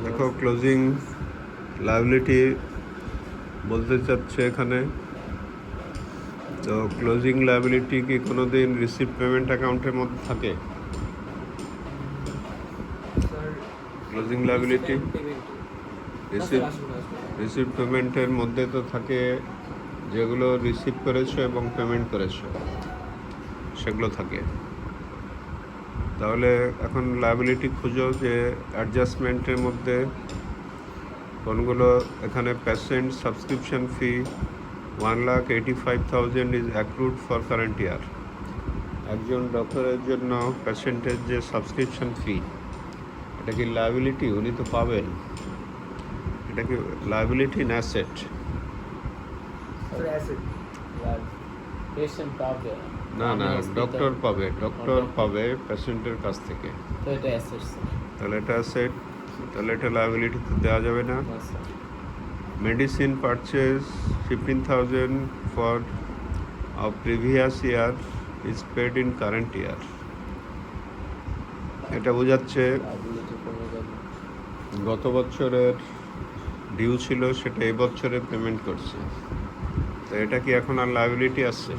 দেখো closing liability বলতে চাচ্ছে এখানে। তো ক্লোজিং লায়াবিলিটি কি কোনো দিন রিসিভ পেমেন্ট অ্যাকাউন্টের মধ্যে থাকে? ক্লোজিং লায়াবিলিটি রিসিভ পেমেন্টের মধ্যে তো থাকে, যেগুলো রিসিভ করেছো এবং পেমেন্ট করেছো সেগুলো থাকে। তাহলে এখন লায়াবিলিটি খুঁজো যে অ্যাডজাস্টমেন্টের মধ্যে কোনগুলো। এখানে patient subscription fee 1,85,000 is accrued for current year. একজন ডক্টরের জন্য পেশেন্টের যে সাবস্ক্রিপশন ফি, এটা কি লায়াবিলিটি? উনি তো পাবেন। এটা কি লায়াবিলিটি না অ্যাসেট? না না, ডক্টর পাবে পেশেন্টের কাছ থেকে। তাহলে এটা অ্যাসেট, তাহলে এটা লায়াবিলিটিতে দেওয়া যাবে না। Medicine purchase 15,000 for previous year is paid in current year. এটা বোঝাচ্ছে গত বছরের ডিউ ছিল, সেটা এই বছরে পেমেন্ট করছে। তো এটা কি এখন আর লায়াবিলিটি আসছে?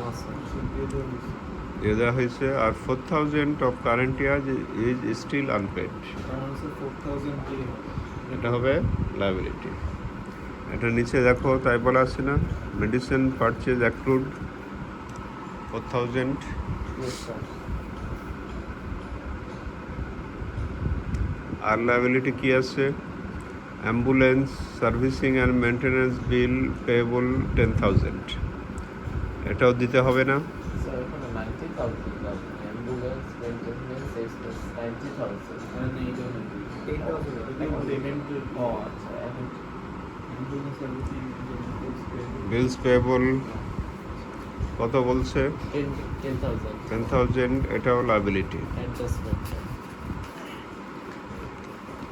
দিয়ে দেওয়া হয়েছে। আর 4,000 of current year is still unpaid, এটা হবে লায়াবিলিটি। এটা নিচে দেখো, তাই বলা আছে না, মেডিসিন পারচেজ অ্যাক্রুড 4,000। আর লায়াবিলিটি কি আছে? Ambulance servicing and maintenance bill payable 10,000, এটাও দিতে হবে না? বিলস পেয়েবল কত বলছে? 10,000, এটাও লায়াবিলিটি।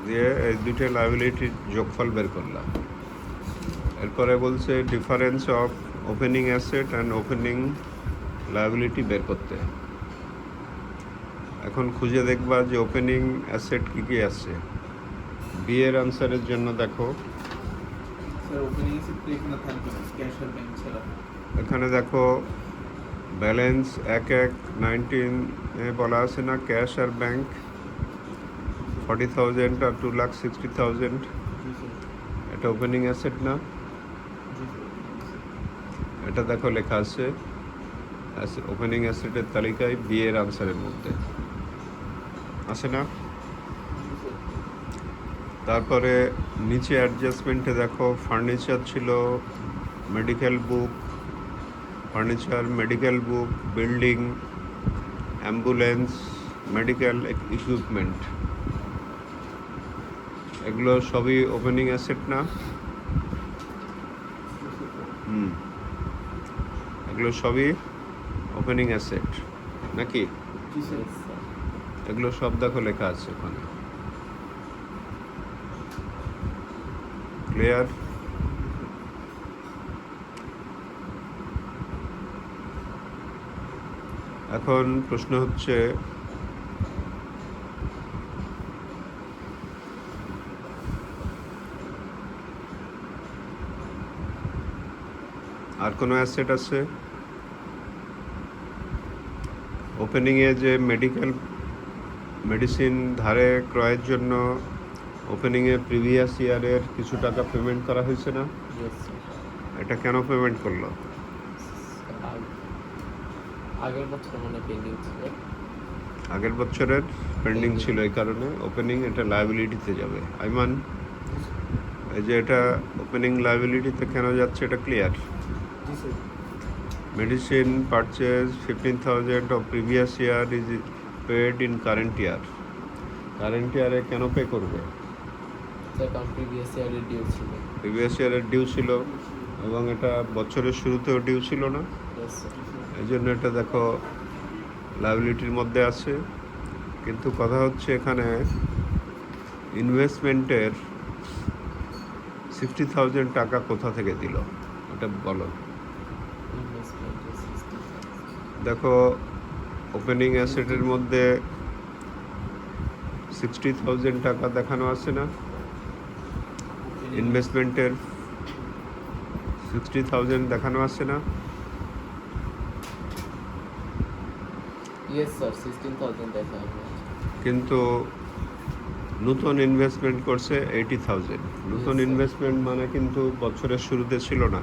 দিয়ে এই দুটো লায়াবিলিটির যোগফল বের করলাম। এরপরে বলছে difference of opening asset and opening liability বের করতে। এখন খুঁজে দেখবা যে ওপেনিং অ্যাসেট কী কী আছে। বি এর আনসারের জন্য দেখো, এখানে দেখো ব্যালেন্স 1/19 বলা আছে না, ক্যাশ আর ব্যাংক 40,000 আর 2,60,000, এটা ওপেনিং অ্যাসেট না? এটা দেখো লেখা আছে ওপেনিং অ্যাসেটের তালিকায় বি এর আনসারের মধ্যে আছে না? তারপরে নিচে অ্যাডজাস্টমেন্টে দেখো ফার্নিচার ছিল, মেডিকেল বুক, বিল্ডিং, অ্যাম্বুলেন্স, মেডিকেল ইকুইপমেন্ট, এগুলো সবই ওপেনিং অ্যাসেট না? এগুলো সবই ওপেনিং অ্যাসেট নাকি? এগুলো সব দেখো লেখা আছে ওখানে। ক্লিয়ার? এখন প্রশ্ন হচ্ছে, আর কোনো অ্যাসেট আছে? ওপেনিংয়ে যে মেডিসিন ধারে ক্রয়ের জন্য ওপেনিংয়ে প্রিভিয়াস ইয়ারের কিছু টাকা পেমেন্ট করা হয়েছে না? এটা কেন পেমেন্ট করলো? আগের বছরের পেন্ডিং ছিল, এই কারণে ওপেনিং এটা লায়াবিলিটিতে যাবে। আইমান, এই যে এটা ওপেনিং লায়াবিলিটিতে কেন যাচ্ছে এটা ক্লিয়ার? Medicine purchase 15,000 of previous year is paid in current year. Current ইয়ারে কেন পে করবে? প্রিভিয়াস ইয়ারের ডিউ ছিল এবং এটা বছরের শুরুতেও ডিউ ছিল না, এই জন্য এটা দেখো লায়াবিলিটির মধ্যে আছে। কিন্তু কথা হচ্ছে এখানে ইনভেস্টমেন্টের 60,000 টাকা কোথা থেকে দিল, এটা বলো। দেখো ওপেনিং অ্যাসেটের মধ্যে 60,000 টাকা দেখানো আছে না? ইনভেস্টমেন্টের 60,000 দেখানো আছে না? ইয়েস স্যার 16,000 দেখানো আছে। কিন্তু নতুন ইনভেস্টমেন্ট করছে 80,000। নতুন Yes, sir. ইনভেস্টমেন্ট মানে কিন্তু বছরের শুরুতে ছিল না।